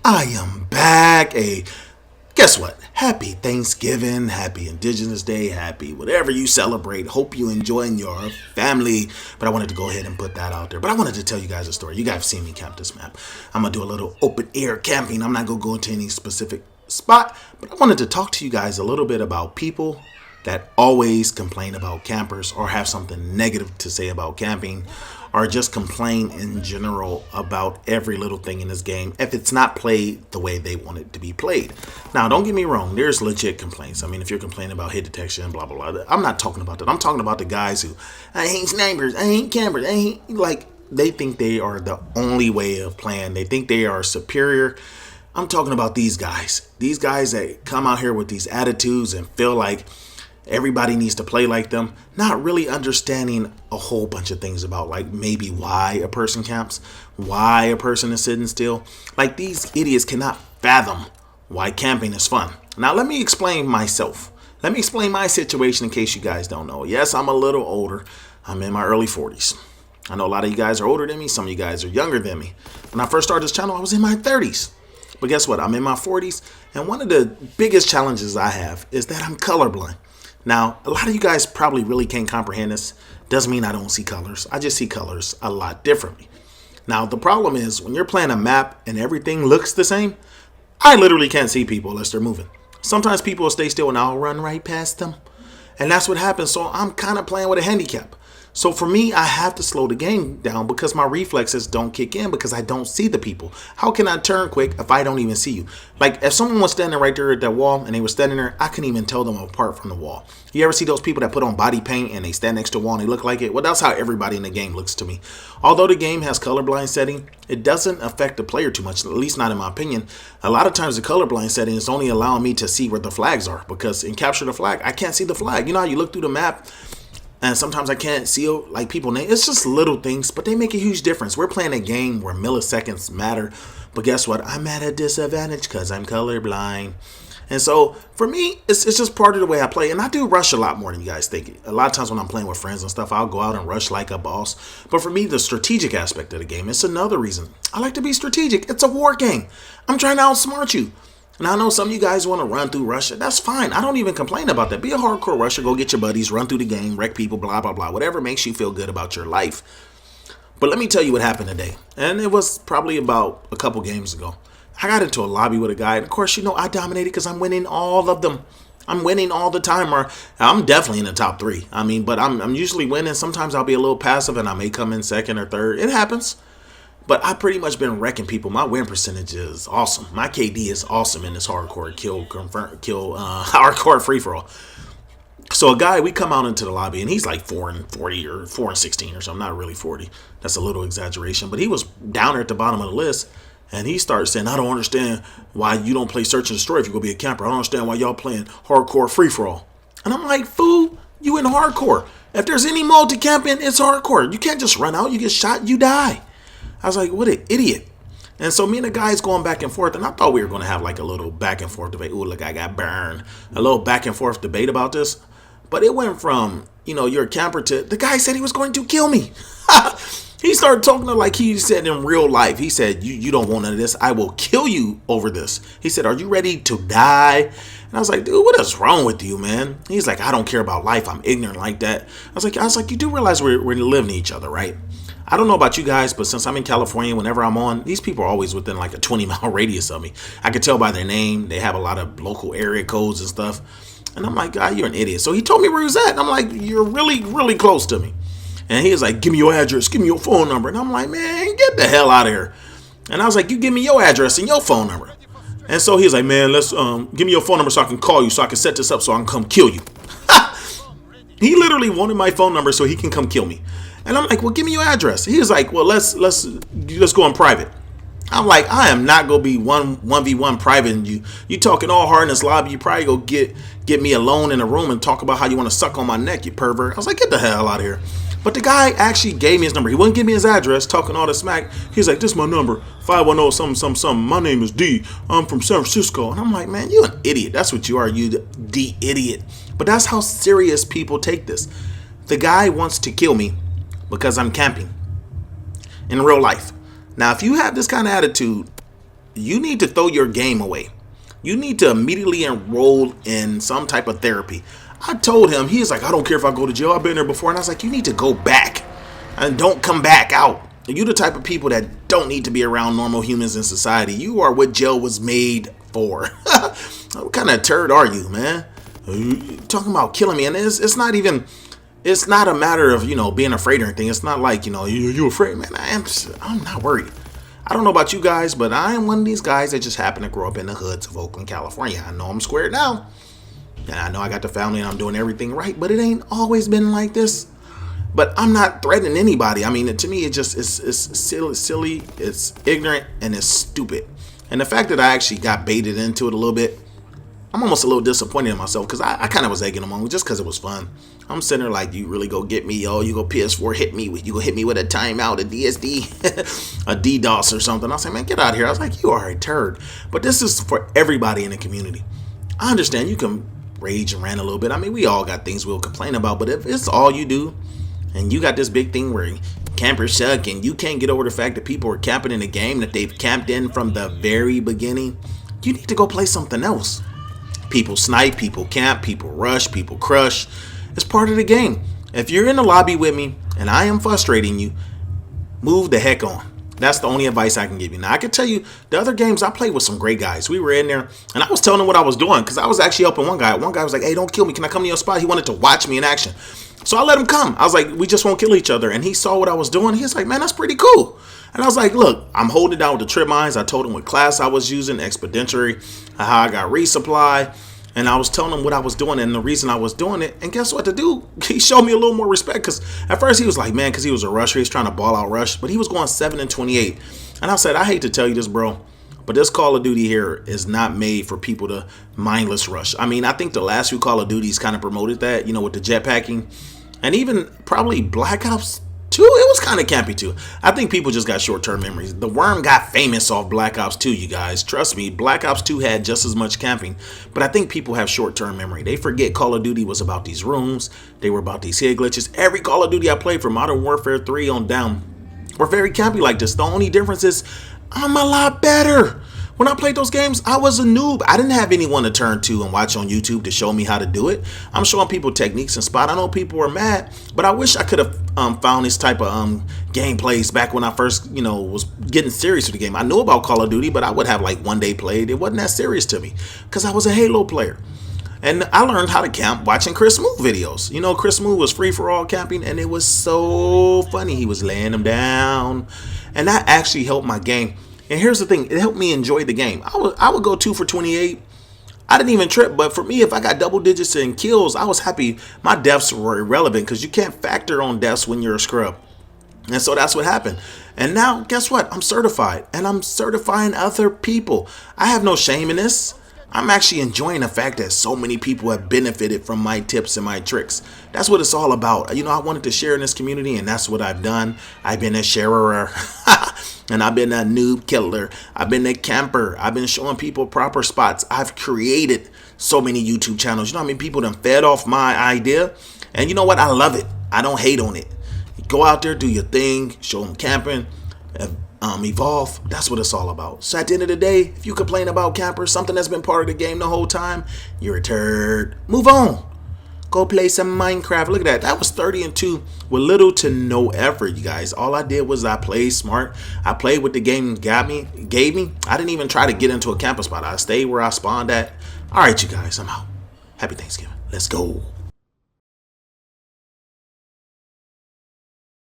I am back. Guess what? Happy Thanksgiving, happy Indigenous Day, happy whatever you celebrate. Hope you enjoying your family. But I wanted to go ahead and put that out there. But I wanted to tell you guys a story. You guys have seen me camp this map. I'm going to do a little open air camping. I'm not going to go into any specific spot. But I wanted to talk to you guys a little bit about people that always complain about campers or have something negative to say about camping, or just complain in general about every little thing in this game if it's not played the way they want it to be played. Now, don't get me wrong, there's legit complaints. I mean, if you're complaining about hit detection, blah, blah, blah, I'm not talking about that. I'm talking about the guys who, I hate snipers, I hate campers, I hate, they think they are the only way of playing. They think they are superior. I'm talking about these guys that come out here with these attitudes and feel like everybody needs to play like them, not really understanding a whole bunch of things about maybe why a person camps, why a person is sitting still. These idiots cannot fathom why camping is fun. Now let me explain myself. Let me explain my situation in case you guys don't know. Yes, I'm a little older. I'm in my early 40s. I know a lot of you guys are older than me. Some of you guys are younger than me. When I first started this channel, I was in my 30s. But guess what? I'm in my 40s. And one of the biggest challenges I have is that I'm colorblind. Now, a lot of you guys probably really can't comprehend this. Doesn't mean I don't see colors. I just see colors a lot differently. Now, the problem is when you're playing a map and everything looks the same, I literally can't see people unless they're moving. Sometimes people will stay still and I'll run right past them. And that's what happens. So I'm kind of playing with a handicap. So for me, I have to slow the game down because my reflexes don't kick in because I don't see the people. How can I turn quick if I don't even see you? If someone was standing right there at that wall and they were standing there, I couldn't even tell them apart from the wall. You ever see those people that put on body paint and they stand next to a wall and they look like it? Well, that's how everybody in the game looks to me. Although the game has colorblind setting, it doesn't affect the player too much, at least not in my opinion. A lot of times the colorblind setting is only allowing me to see where the flags are because in Capture the Flag, I can't see the flag. You know how you look through the map and sometimes I can't see people name. It's just little things, but they make a huge difference. We're playing a game where milliseconds matter. But guess what? I'm at a disadvantage because I'm colorblind. And so for me, it's just part of the way I play. And I do rush a lot more than you guys think. A lot of times when I'm playing with friends and stuff, I'll go out and rush like a boss. But for me, the strategic aspect of the game, it's another reason. I like to be strategic. It's a war game. I'm trying to outsmart you. And I know some of you guys want to run through Russia. That's fine. I don't even complain about that. Be a hardcore rusher. Go get your buddies. Run through the game. Wreck people. Blah, blah, blah. Whatever makes you feel good about your life. But let me tell you what happened today. And it was probably about a couple games ago. I got into a lobby with a guy. And of course, I dominated because I'm winning all of them. I'm winning all the time. Or I'm definitely in the top 3. But I'm usually winning. Sometimes I'll be a little passive and I may come in second or third. It happens. But I've pretty much been wrecking people. My win percentage is awesome. My KD is awesome in this hardcore hardcore free-for-all. So a guy, we come out into the lobby, and he's like 4-40 or 4-16 or something. Not really 40. That's a little exaggeration. But he was down there at the bottom of the list, and he started saying, I don't understand why you don't play Search and Destroy if you're going to be a camper. I don't understand why y'all playing hardcore free-for-all. And I'm like, fool, you in hardcore. If there's any mode to camp in, it's hardcore. You can't just run out. You get shot, you die. I was like, what an idiot. And so me and the guys going back and forth, and I thought we were going to have a little back and forth debate. Ooh, look, I got burned. A little back and forth debate about this. But it went from, you're a camper to the guy said he was going to kill me. He started talking to like he said in real life. He said, you don't want none of this. I will kill you over this. He said, are you ready to die? And I was like, dude, what is wrong with you, man? He's like, I don't care about life. I'm ignorant like that. I was like, you do realize we're living each other, right? I don't know about you guys, but since I'm in California, whenever I'm on, these people are always within a 20-mile radius of me. I can tell by their name. They have a lot of local area codes and stuff. And I'm like, God, you're an idiot. So he told me where he was at. And I'm like, you're really, really close to me. And he was like, give me your address. Give me your phone number. And I'm like, man, get the hell out of here. And I was like, you give me your address and your phone number. And so he was like, man, let's give me your phone number so I can call you, so I can set this up so I can come kill you. He literally wanted my phone number so he can come kill me. And I'm like, well, give me your address. He was like, well, let's go in private. I'm like, I am not gonna be 1v1 private in you. You talking all hard in this lobby. You probably go get me alone in a room and talk about how you want to suck on my neck, you pervert. I was like, get the hell out of here. But the guy actually gave me his number. He wouldn't give me his address, talking all the smack. He's like, this is my number, 510 something. My name is D. I'm from San Francisco. And I'm like, man, you an idiot. That's what you are, you the idiot. But that's how serious people take this. The guy wants to kill me because I'm camping in real life. Now, if you have this kind of attitude you need to throw your game away. You need to immediately enroll in some type of therapy. I told him, he's like, I don't care if I go to jail. I've been there before. And I was like, you need to go back and don't come back out. You the type of people that don't need to be around normal humans in society. You are what jail was made for. What kind of turd are you, man? You talking about killing me. And it's not even, it's not a matter of, being afraid or anything. It's not like, you afraid, man. I'm not worried. I don't know about you guys, but I am one of these guys that just happen to grow up in the hoods of Oakland, California. I know I'm squared now. And I know I got the family and I'm doing everything right, but it ain't always been like this. But I'm not threatening anybody. I mean, to me, it's silly, it's ignorant, and it's stupid. And the fact that I actually got baited into it a little bit, I'm almost a little disappointed in myself because I kind of was egging them on just because it was fun. I'm sitting there like, you really go get me, yo. You go PS4, you go hit me with a timeout, a DSD, a DDoS or something. I was like, man, get out of here. I was like, you are a turd. But this is for everybody in the community. I understand you can rage and rant a little bit. I mean, we all got things we'll complain about, but if it's all you do, and you got this big thing where campers suck and you can't get over the fact that people are camping in a game that they've camped in from the very beginning, you need to go play something else. People snipe, people camp, people rush, people crush. It's part of the game. If you're in the lobby with me and I am frustrating you, move the heck on. That's the only advice I can give you. Now, I can tell you the other games I played with some great guys. We were in there and I was telling them what I was doing because I was actually helping one guy. One guy was like, hey, don't kill me. Can I come to your spot? He wanted to watch me in action. So I let him come. I was like, we just won't kill each other. And he saw what I was doing. He was like, man, that's pretty cool. And I was like, look, I'm holding down with the trip mines. I told him what class I was using, Expeditionary, how I got resupply. And I was telling him what I was doing and the reason I was doing it. And guess what? The dude, he showed me a little more respect because at first he was like, man, because he was a rusher. He's trying to ball out rush. But he was going 7-28. And I said, I hate to tell you this, bro, but this Call of Duty here is not made for people to mindless rush. I mean, I think the last few Call of Duties kind of promoted that, with the jetpacking. And even probably Black Ops 2, it was kind of campy too. I think people just got short-term memories. The Worm got famous off Black Ops 2, you guys. Trust me, Black Ops 2 had just as much camping. But I think people have short-term memory. They forget Call of Duty was about these rooms. They were about these hit glitches. Every Call of Duty I played from Modern Warfare 3 on down were very campy like this. The only difference is I'm a lot better. When I played those games, I was a noob. I didn't have anyone to turn to and watch on YouTube to show me how to do it. I'm showing people techniques and spot. I know people were mad, but I wish I could have found this type of gameplays back when I first, was getting serious with the game. I knew about Call of Duty, but I would have like one day played. It wasn't that serious to me because I was a Halo player. And I learned how to camp watching Chris Smoove videos. Chris Smoove was free for all camping, and it was so funny. He was laying them down, and that actually helped my game. And here's the thing, it helped me enjoy the game. I would go 2 for 28. I didn't even trip, but for me, if I got double digits in kills, I was happy. My deaths were irrelevant because you can't factor on deaths when you're a scrub. And so that's what happened. And now, guess what? I'm certified, and I'm certifying other people. I have no shame in this. I'm actually enjoying the fact that so many people have benefited from my tips and my tricks. That's what it's all about. I wanted to share in this community, and that's what I've done. I've been a sharer, and I've been a noob killer. I've been a camper. I've been showing people proper spots. I've created so many YouTube channels. How many people done fed off my idea? And you know what? I love it. I don't hate on it. Go out there, do your thing, show them camping. Evolve. That's what it's all about. So at the end of the day, if you complain about campers, something that's been part of the game the whole time, you're a turd. Move on. Go play some Minecraft. Look at that. That was 30-2 with little to no effort, you guys. All I did was I played smart. I played what the game gave me. I didn't even try to get into a camping spot. I stayed where I spawned at. All right, you guys, I'm out. Happy Thanksgiving. Let's go.